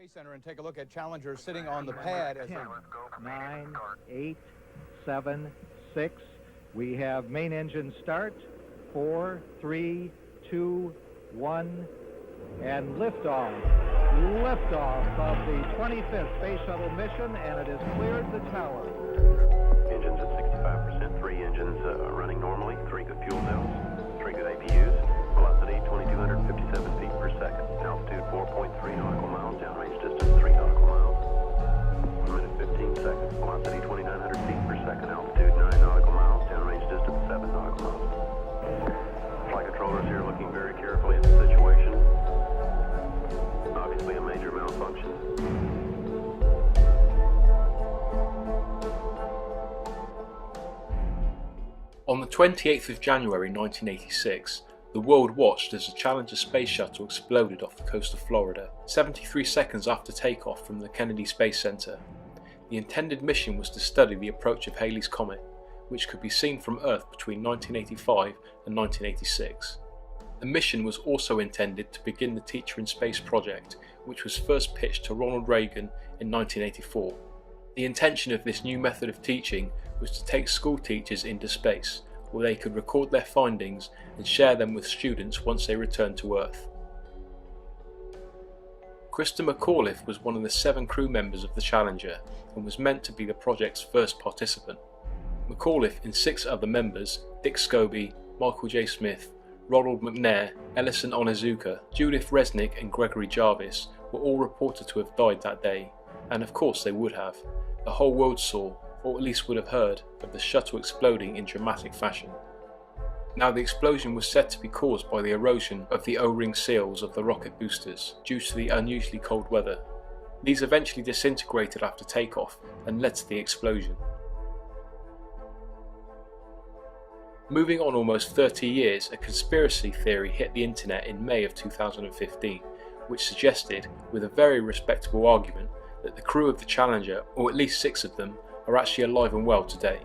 Space Center and take a look at Challenger sitting on the pad. 10, 9, 8, 7, 6. We have main engine start. 4, 3, 2, 1, and liftoff. Liftoff of the 25th Space Shuttle mission, and it has cleared the tower. Engines at 65%, 3 engines running normally, 3 good fuel bills, 3 good APUs, velocity 2,257 feet per second, altitude 4.3 nautical miles, downrange distance 3 nautical miles, 1 minute 15 seconds, velocity 2,900 feet per second, altitude 9 nautical miles, downrange distance 7 nautical miles. Flight controllers here looking very carefully at the situation. Obviously a major malfunction. On the 28th of January 1986, the world watched as the Challenger space shuttle exploded off the coast of Florida, 73 seconds after takeoff from the Kennedy Space Center. The intended mission was to study the approach of Halley's Comet, which could be seen from Earth between 1985 and 1986. The mission was also intended to begin the Teacher in Space project, which was first pitched to Ronald Reagan in 1984. The intention of this new method of teaching was to take school teachers into space, where they could record their findings and share them with students once they returned to Earth. Krista McAuliffe was one of the 7 crew members of the Challenger and was meant to be the project's first participant. McAuliffe and 6 other members, Dick Scobie, Michael J. Smith, Ronald McNair, Ellison Onizuka, Judith Resnick and Gregory Jarvis were all reported to have died that day, and of course they would have. The whole world saw, or at least would have heard, of the shuttle exploding in dramatic fashion. Now the explosion was said to be caused by the erosion of the O-ring seals of the rocket boosters due to the unusually cold weather. These eventually disintegrated after takeoff and led to the explosion. Moving on almost 30 years, a conspiracy theory hit the internet in May of 2015, which suggested, with a very respectable argument, that the crew of the Challenger, or at least 6 of them, are actually alive and well today.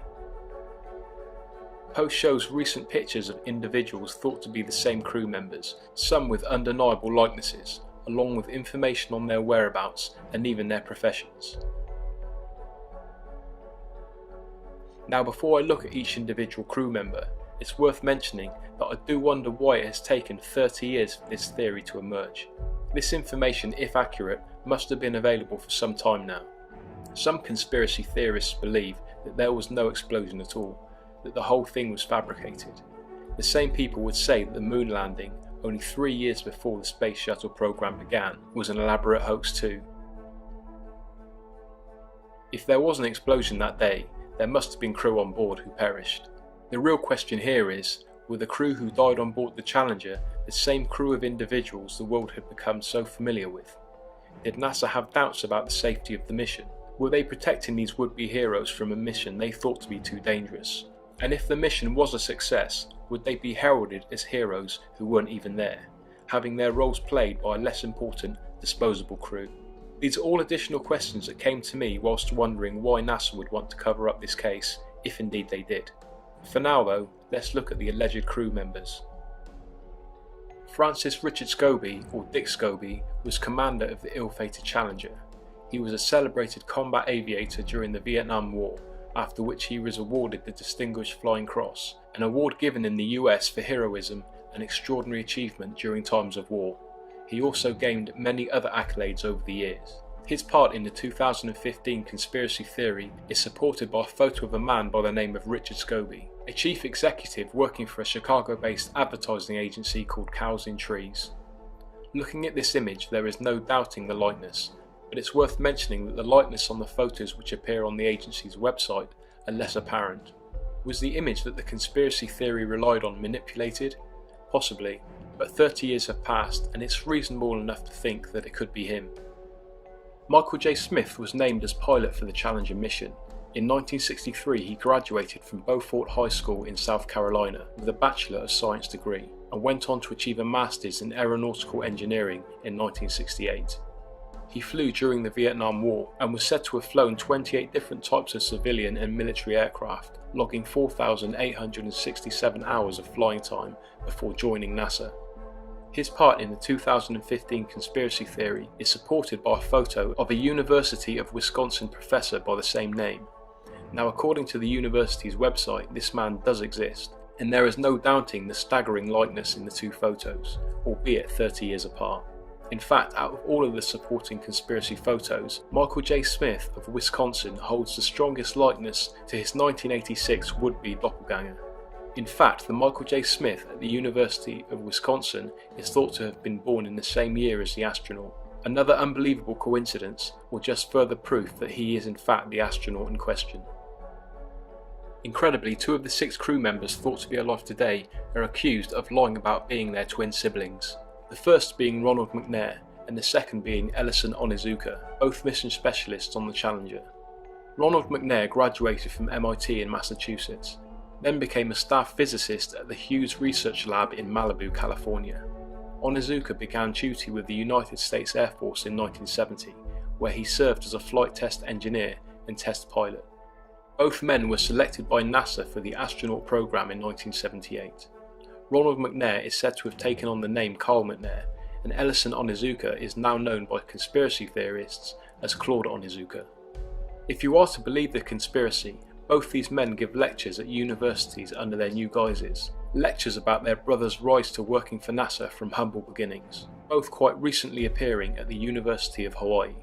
Post shows recent pictures of individuals thought to be the same crew members, some with undeniable likenesses, along with information on their whereabouts and even their professions. Now before I look at each individual crew member, it's worth mentioning that I do wonder why it has taken 30 years for this theory to emerge. This information, if accurate, must have been available for some time now. Some conspiracy theorists believe that there was no explosion at all, that the whole thing was fabricated. The same people would say that the moon landing, only 3 years before the space shuttle program began, was an elaborate hoax too. If there was an explosion that day, there must have been crew on board who perished. The real question here is, were the crew who died on board the Challenger the same crew of individuals the world had become so familiar with? Did NASA have doubts about the safety of the mission? Were they protecting these would-be heroes from a mission they thought to be too dangerous? And if the mission was a success, would they be heralded as heroes who weren't even there, having their roles played by a less important, disposable crew? These are all additional questions that came to me whilst wondering why NASA would want to cover up this case, if indeed they did. For now though, let's look at the alleged crew members. Francis Richard Scobie, or Dick Scobie, was commander of the ill-fated Challenger. He was a celebrated combat aviator during the Vietnam War, after which he was awarded the Distinguished Flying Cross, an award given in the US for heroism and extraordinary achievement during times of war. He also gained many other accolades over the years. His part in the 2015 conspiracy theory is supported by a photo of a man by the name of Richard Scobie, a chief executive working for a Chicago-based advertising agency called Cows in Trees. Looking at this image, there is no doubting the likeness, but it's worth mentioning that the likeness on the photos which appear on the agency's website are less apparent. Was the image that the conspiracy theory relied on manipulated? Possibly, but 30 years have passed and it's reasonable enough to think that it could be him. Michael J. Smith was named as pilot for the Challenger mission. In 1963 he graduated from Beaufort High School in South Carolina with a Bachelor of Science degree and went on to achieve a Master's in Aeronautical Engineering in 1968. He flew during the Vietnam War and was said to have flown 28 different types of civilian and military aircraft, logging 4,867 hours of flying time before joining NASA. His part in the 2015 conspiracy theory is supported by a photo of a University of Wisconsin professor by the same name. Now, according to the university's website, this man does exist, and there is no doubting the staggering likeness in the two photos, albeit 30 years apart. In fact, out of all of the supporting conspiracy photos, Michael J. Smith of Wisconsin holds the strongest likeness to his 1986 would-be doppelganger. In fact, the Michael J. Smith at the University of Wisconsin is thought to have been born in the same year as the astronaut. Another unbelievable coincidence, or just further proof that he is in fact the astronaut in question. Incredibly, 2 of the 6 crew members thought to be alive today are accused of lying about being their twin siblings. The first being Ronald McNair, and the second being Ellison Onizuka, both mission specialists on the Challenger. Ronald McNair graduated from MIT in Massachusetts, then became a staff physicist at the Hughes Research Lab in Malibu, California. Onizuka began duty with the United States Air Force in 1970, where he served as a flight test engineer and test pilot. Both men were selected by NASA for the astronaut program in 1978. Ronald McNair is said to have taken on the name Carl McNair, and Ellison Onizuka is now known by conspiracy theorists as Claude Onizuka. If you are to believe the conspiracy, both these men give lectures at universities under their new guises, lectures about their brother's rise to working for NASA from humble beginnings, both quite recently appearing at the University of Hawaii.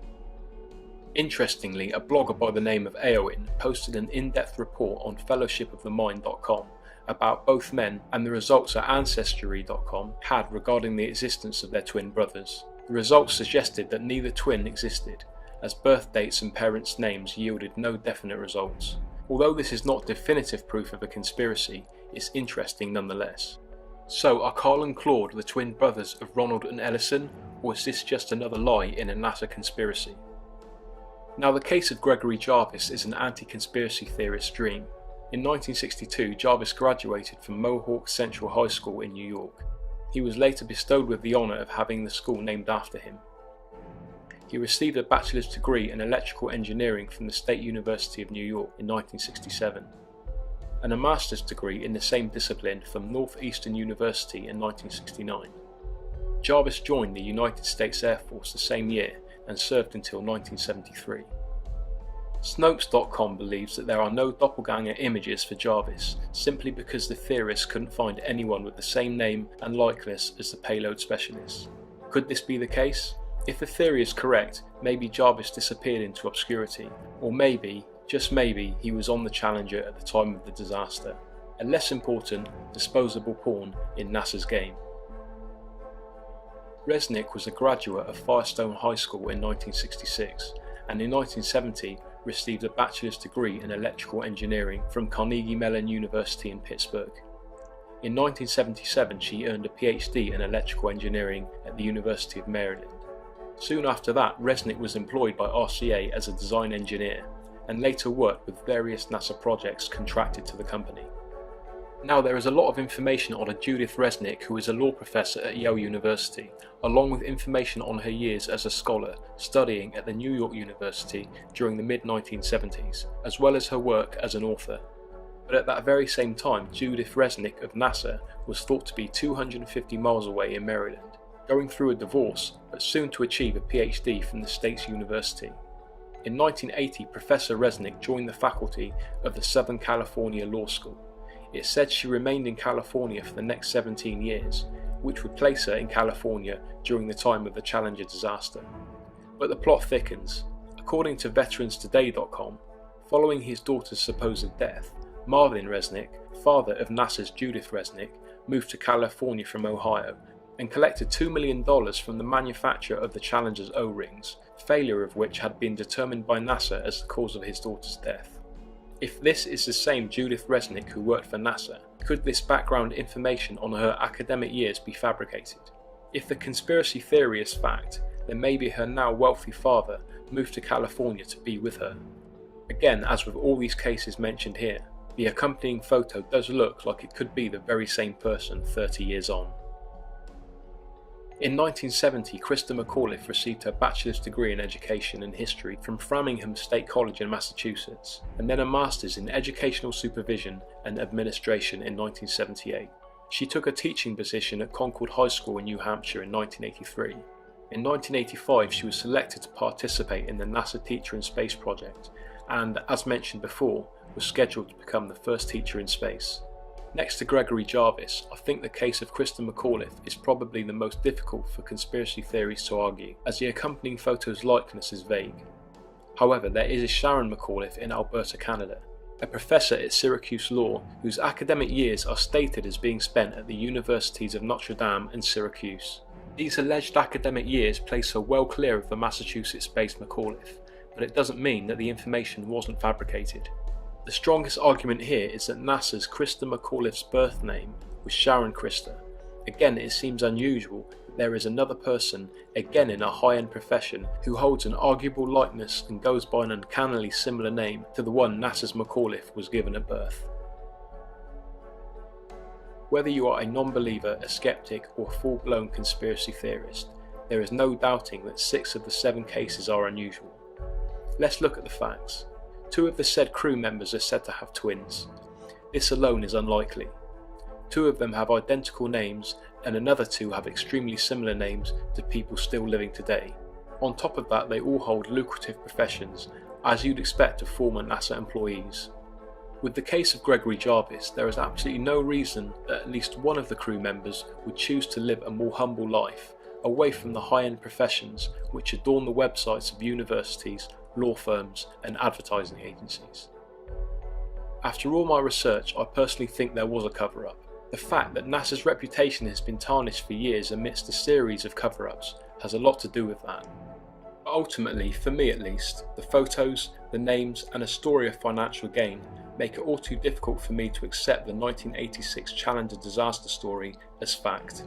Interestingly, a blogger by the name of Eowyn posted an in-depth report on fellowshipofthemind.com about both men and the results that Ancestry.com had regarding the existence of their twin brothers. The results suggested that neither twin existed, as birth dates and parents' names yielded no definite results. Although this is not definitive proof of a conspiracy, it's interesting nonetheless. So, are Carl and Claude the twin brothers of Ronald and Ellison, or is this just another lie in a NASA conspiracy? Now, the case of Gregory Jarvis is an anti-conspiracy theorist's dream. In 1962, Jarvis graduated from Mohawk Central High School in New York. He was later bestowed with the honour of having the school named after him. He received a bachelor's degree in electrical engineering from the State University of New York in 1967, and a master's degree in the same discipline from Northeastern University in 1969. Jarvis joined the United States Air Force the same year and served until 1973. Snopes.com believes that there are no doppelganger images for Jarvis, simply because the theorists couldn't find anyone with the same name and likeness as the payload specialists. Could this be the case? If the theory is correct, maybe Jarvis disappeared into obscurity, or maybe, just maybe, he was on the Challenger at the time of the disaster, a less important, disposable pawn in NASA's game. Resnick was a graduate of Firestone High School in 1966, and in 1970 received a bachelor's degree in electrical engineering from Carnegie Mellon University in Pittsburgh. In 1977 she earned a PhD in electrical engineering at the University of Maryland. Soon after that, Resnick was employed by RCA as a design engineer, and later worked with various NASA projects contracted to the company. Now, there is a lot of information on a Judith Resnick, who is a law professor at Yale University, along with information on her years as a scholar studying at the New York University during the mid-1970s, as well as her work as an author. But at that very same time, Judith Resnick of NASA was thought to be 250 miles away in Maryland, going through a divorce, but soon to achieve a PhD from the state's university. In 1980, Professor Resnick joined the faculty of the Southern California Law School. It said she remained in California for the next 17 years, which would place her in California during the time of the Challenger disaster. But the plot thickens. According to VeteransToday.com, following his daughter's supposed death, Marvin Resnick, father of NASA's Judith Resnick, moved to California from Ohio and collected $2 million from the manufacturer of the Challenger's O-rings, failure of which had been determined by NASA as the cause of his daughter's death. If this is the same Judith Resnick who worked for NASA, could this background information on her academic years be fabricated? If the conspiracy theory is fact, then maybe her now wealthy father moved to California to be with her. Again, as with all these cases mentioned here, the accompanying photo does look like it could be the very same person 30 years on. In 1970, Krista McAuliffe received her bachelor's degree in education and history from Framingham State College in Massachusetts, and then a master's in educational supervision and administration in 1978. She took a teaching position at Concord High School in New Hampshire in 1983. In 1985, she was selected to participate in the NASA Teacher in Space project and, as mentioned before, was scheduled to become the first teacher in space. Next to Gregory Jarvis, I think the case of Krista McAuliffe is probably the most difficult for conspiracy theories to argue, as the accompanying photo's likeness is vague. However, there is a Sharon McAuliffe in Alberta, Canada, a professor at Syracuse Law whose academic years are stated as being spent at the universities of Notre Dame and Syracuse. These alleged academic years place her well clear of the Massachusetts-based McAuliffe, but it doesn't mean that the information wasn't fabricated. The strongest argument here is that NASA's Krista McAuliffe's birth name was Sharon Krista. Again, it seems unusual that there is another person, again in a high-end profession, who holds an arguable likeness and goes by an uncannily similar name to the one NASA's McAuliffe was given at birth. Whether you are a non-believer, a skeptic, or a full-blown conspiracy theorist, there is no doubting that 6 of the 7 cases are unusual. Let's look at the facts. 2 of the said crew members are said to have twins. This alone is unlikely. 2 of them have identical names, and another 2 have extremely similar names to people still living today. On top of that, they all hold lucrative professions, as you'd expect of former NASA employees. With the case of Gregory Jarvis, there is absolutely no reason that at least one of the crew members would choose to live a more humble life, away from the high-end professions which adorn the websites of universities, law firms and advertising agencies. After all my research, I personally think there was a cover-up. The fact that NASA's reputation has been tarnished for years amidst a series of cover-ups has a lot to do with that. But ultimately, for me at least, the photos, the names and a story of financial gain make it all too difficult for me to accept the 1986 Challenger disaster story as fact.